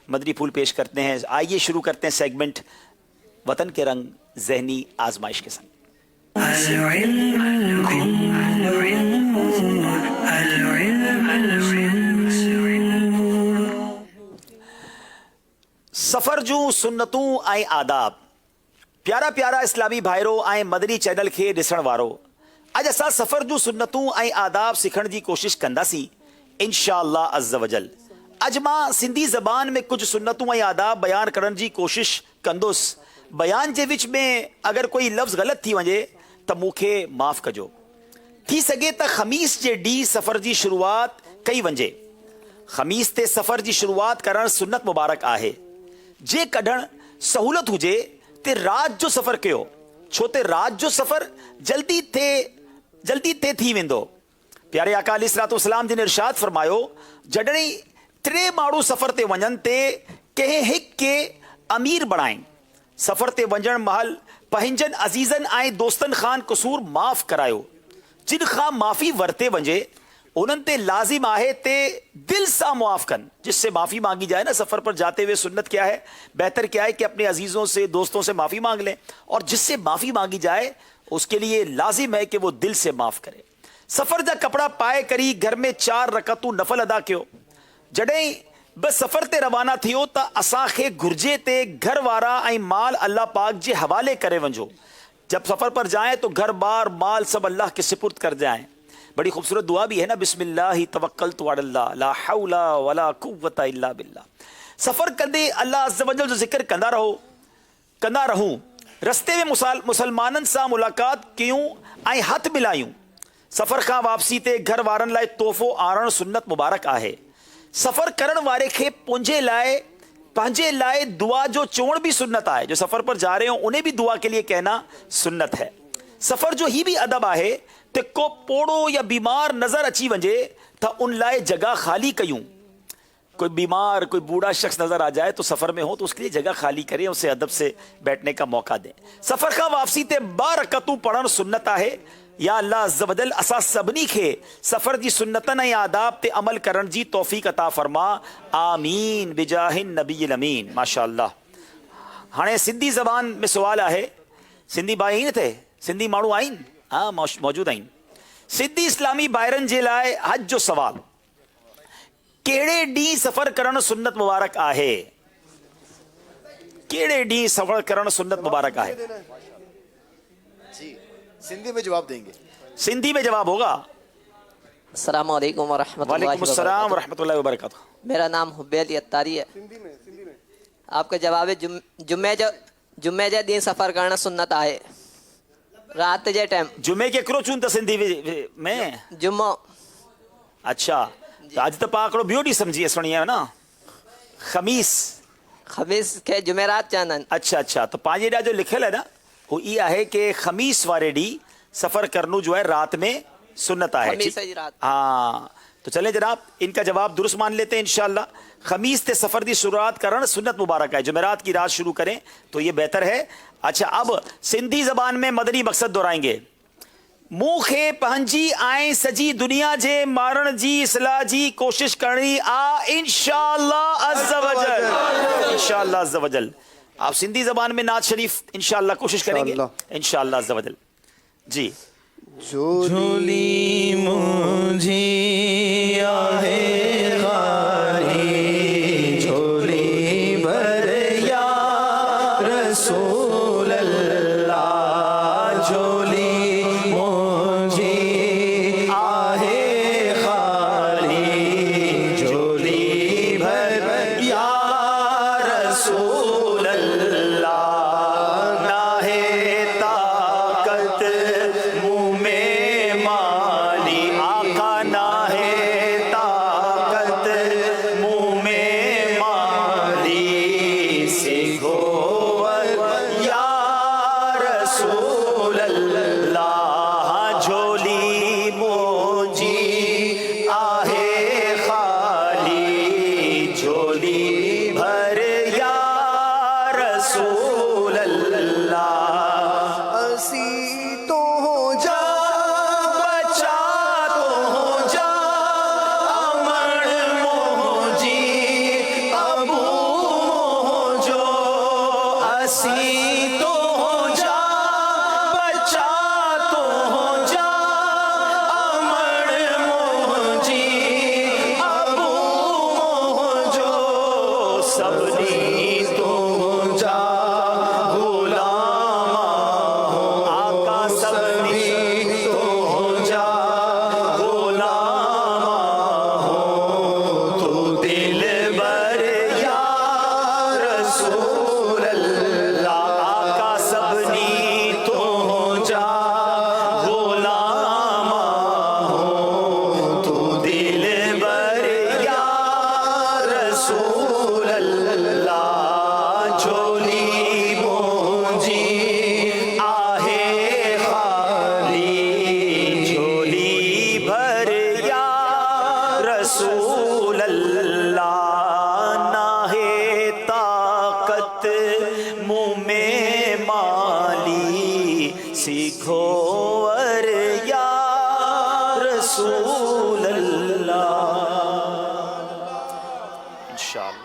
मदनी फूल पेश करते हैं। आइए शुरू करते हैं सेगमेंट वतन के रंग ज़हनी आजमाइश के संग। सफ़र जूं सुन्नतूं ऐं आदाब। प्यारा प्यारा इस्लामी भाइरो ऐं मदनी चैनल खे ॾिसण वारो, अॼु असां सफ़र जूं सुन्नतूं ऐं आदाब सिखण जी कोशिश कंदासीं इंशाअल्लाह अज़्ज़ वजल। अॼु मां सिंधी ज़बान में कुझु सुन्नतूं ऐं आदाब बयानु करण जी कोशिश कंदुसि। बयान जे विच में अगरि कोई लफ़्ज़ ग़लति थी वञे त मूंखे माफ़ कजो। थी सघे त ख़मीस जे ॾींहुं सफ़र जी शुरूआति कई वञे। ख़मीस ते सफ़र जी शुरूआति करणु सुन्नत मुबारक आहे। जे कढण सहूलत हुजे ते रात जो सफ़र कयो, छो ते रात जो सफ़र जल्दी थी वेंदो। प्यारे आका अलैहिस्सलाम जिन इरशाद फरमायो, जड॒हिं 3 माण्हू सफ़र ते वञनि ते कंहिं हिक खे अमीर बणाइनि। सफ़र ते वञण महल पंहिंजनि अज़ीज़नि ऐं दोस्तनि खां कसूर माफ़ करायो। जिन खां माफ़ी वरते वञे उन्हनि ते लाजिम आहे ते दिल से मुआफ़ कन। जिससे माफ़ी मांगी जाए ना सफ़र पर जाते हुए, सुन्नत क्या है, बेहतर क्या है कि अपने अजीज़ों से दोस्तों से माफ़ी मांग लें, और जिससे माफ़ी मांगी जाए उसके लिए लाजिम है कि वो दिल से माफ़ करे। सफ़र जा कपड़ा पाए करी घर में 4 रकतूं नफ़ल अदा कयो। जॾहिं बस सफ़र ते रवाना थियो त असांखे घुर्जे ते घर वारा ऐं माल अल्लाह पाक जे हवाले करे वञो। जब सफ़र पर जाएं तो घर बार माल सब अल्लाह के सिपुर्द कर जाएं। बड़ी खूबसूरत दुआ भी है ना, बिस्मिल्लाहि तवक्कलतु अलल्लाह ला हौला वला कुव्वता इल्ला बिल्लाह। सफ़र कंदे अल्लाह अज़्ज़ वजल जो ज़िक्र कंदा रहूं। रस्ते में मुसलमाननि सां मुलाक़ात कयूं ऐं हथ मिलायूं। सफ़र खां वापसी ते घर वारनि लाइ तोहफ़ो आणणु सुन्नत मुबारक आहे। सफ़र करण वारे खे पंहिंजे लाइ दुआ जो चवण भी सुन्नत आहे। जो सफ़र पर जा रहे हो उन्हें भी दुआ के लिए कहना सुन्नत है। सफ़र जो ही भी अदब आहे ते को पोड़ो या बीमार नज़र अची वञे त उन लाइ जगह खाली कयूं। कोई बीमार, कोई बूढ़ा शख्स नज़र आ जाए तो सफ़र में हो तो उसके लिए जगह खाली करें, उसे अदब से बैठने का मौका दें। सफ़र का वापसी ते 12 रकतूं पढ़ण सुन्नत आहे। या अल्लाह अज़्ज़ वजल असां सभिनी खे सफ़र जी सुन्नतनि ऐं आदाब ते अमल करण जी तौफ़ीक़ अता फरमा। आमीन बिजाहिन नबील अमीन। माशाअल्लाह। हाणे सिंधी ज़बान में सुवाल आहे। सिंधी भाई आहिनि हिते? सिंधी माण्हू आहिनि? हाँ, मौजूद आहिनि। सिंधी इस्लामी भाइरनि जे लाइ हज जो सवाल, कहिड़े ॾींहुं सफ़र करणु सुन्नत मुबारक आहे? कहिड़े ॾींहुं सफ़र करणु सुन्नत मुबारक आहे? जी, सिंधी में जवाब देंगे। सिंधी में जवाब होगा। अस्सलाम वालेकुम वालेकुम अस्सलाम वरहमतुल्लाहि वबरकातुहू। मेरा नाम हुबैल अत्तारी है। सिंधी में आपका जवाब है जुम्मे जे ॾींहुं सफ़र करणु सुन्नत आहे। रात जे टाइम जुमे केतिरो चूं त सिंधी में जुम्मो। अच्छा, तो अॼु त पाण हिकिड़ो ॿियो ॾींहुं सम्झी अचणी आहे न, ख़मीस खे जुमेरात चवंदा आहिनि। अच्छा, तो पंहिंजे ॾांहुं जो लिखियल है ना, वो ये आहे कि ख़मीस वारे ॾींहुं सफ़र करनू जो है रात में सुन्नत है। ख़मीस जी रात। हाँ, तो चले जनाब, इनका जवाब दुरुस्त मान लेते हैं इंशाअल्लाह। ख़मीस ते सफ़र की शुरुआत करण सुन्नत मुबारक है। जुमेरात की रात शुरू करें तो ये बेहतर है। अच्छा, अब सिंधी ज़बान में मदनी मकसद दोहराएंगे। मूं खे पंहिंजी ऐं सॼी दुनिया जे मारण जी इस्लाह जी कोशिश करणी आ इंशाअल्लाह अज़्ज़ वजल। इंशाअल्लाह अज़्ज़ वजल। आप सिंधी ज़बान में नात शरीफ इंशाअल्लाह कोशिश करेंगे इंशाअल्लाह अज़्ज़ वजल। जी। झोली मुझी आहे खाली, झोली भर या रसूल अल्लाह। झोली मुझी आहे खाली, झोली भर या रसूल अल्लाह। ना है ताकत मुँह में माली, आका ना है ताकत मुँह में माली। सीखो या रसूल अल्लाह। झोली मोजी आहे खाली, झोली भर या रसूल अल्लाह। असी तो हो जा बचा, तो हो जा अमर मोजी अबू सीखो अरे या रसूल इंशाअल्लाह।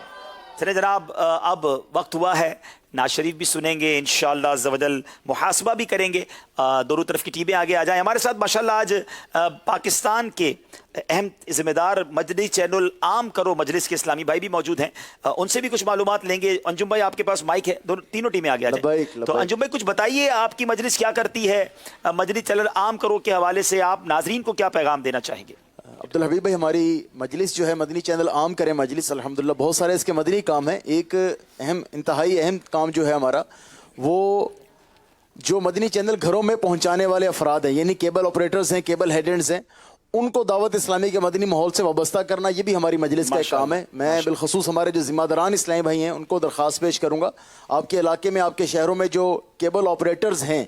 चलिए जनाब, अब वक्त हुआ है, नाज शरीफ भी सुनेंगे इंशाअल्लाह अज़्ज़ वजल, मुहासबा भी करेंगे। दोनों तरफ की टीमें आगे आ जाएं। हमारे साथ माशाअल्लाह आज पाकिस्तान के अहम जिम्मेदार मजलिस चैनल आम करो मजलिस के इस्लामी भाई भी मौजूद हैं, उनसे भी कुछ मालूमात लेंगे। अंजुम भाई आपके पास माइक है, दोनों तीनों टीमें आगे आ जाएं। लब्बाइक। तो अंजुम भाई कुछ बताइए, आपकी मजलिस क्या करती है? मजलिस चैनल आम करो के हवाले से आप नाजरीन को क्या पैगाम देना चाहेंगे? अब्दुल हबीब भाई, हमारी मजलिस जो है मदनी चैनल आम करें मजलिस, अल्हम्दुलिल्लाह बहुत सारे इसके मदनी काम हैं। एक इंतहाई अहम काम जो है हमारा, वो जो मदनी चैनल घरों में पहुंचाने वाले अफराद हैं, यानी केबल ऑपरेटर्स हैं, केबल हेडेंट्स हैं, उनको दावत इस्लामी के मदनी माहौल से वाबस्ता करना, ये भी हमारी मजलिस का एक काम है। मैं बिलखसूस हमारे जो जिम्मेदारान इस्लामी भाई हैं उनको दरख्वास्त पेश करूँगा, आपके इलाके में, आपके शहरों में जो केबल ऑपरेटर्स हैं,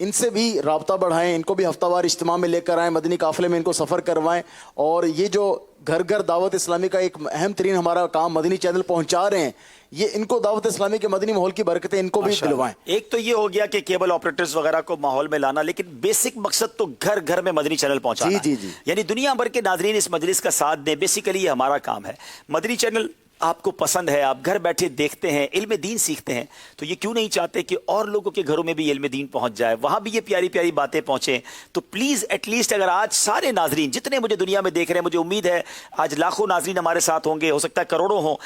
इनसे भी राब्ता बढ़ाएं, इनको भी हफ्तावार इज्तिमा में लेकर आएँ, मदनी काफ़िले में इनको सफ़र करवाएं। और ये जो घर घर दावत इस्लामी का एक अहम तरीन हमारा काम मदनी चैनल पहुंचा रहे हैं, ये इनको दावत इस्लामी के मदनी माहौल की बरकतें इनको भी दिलवाएं। एक तो ये हो गया कि केबल ऑपरेटर्स वगैरह को माहौल में लाना, लेकिन बेसिक मकसद तो घर घर में मदनी चैनल पहुंचाना जी, है। जी, जी। यानी दुनिया भर के नाजरीन इस मजलिस का साथ दें, बेसिकली ये हमारा काम है। मदनी चैनल आपको पसंद है, आप घर बैठे देखते हैं, इल्म दीन सीखते हैं, तो ये क्यों नहीं चाहते कि और लोगों के घरों में भी इल्म दीन पहुंच जाए, वहां भी ये प्यारी प्यारी बातें पहुंचे? तो प्लीज एटलीस्ट अगर आज सारे नाजरीन जितने मुझे दुनिया में देख रहे हैं, मुझे उम्मीद है आज लाखों नाजरीन हमारे साथ होंगे, हो सकता है करोड़ों हों,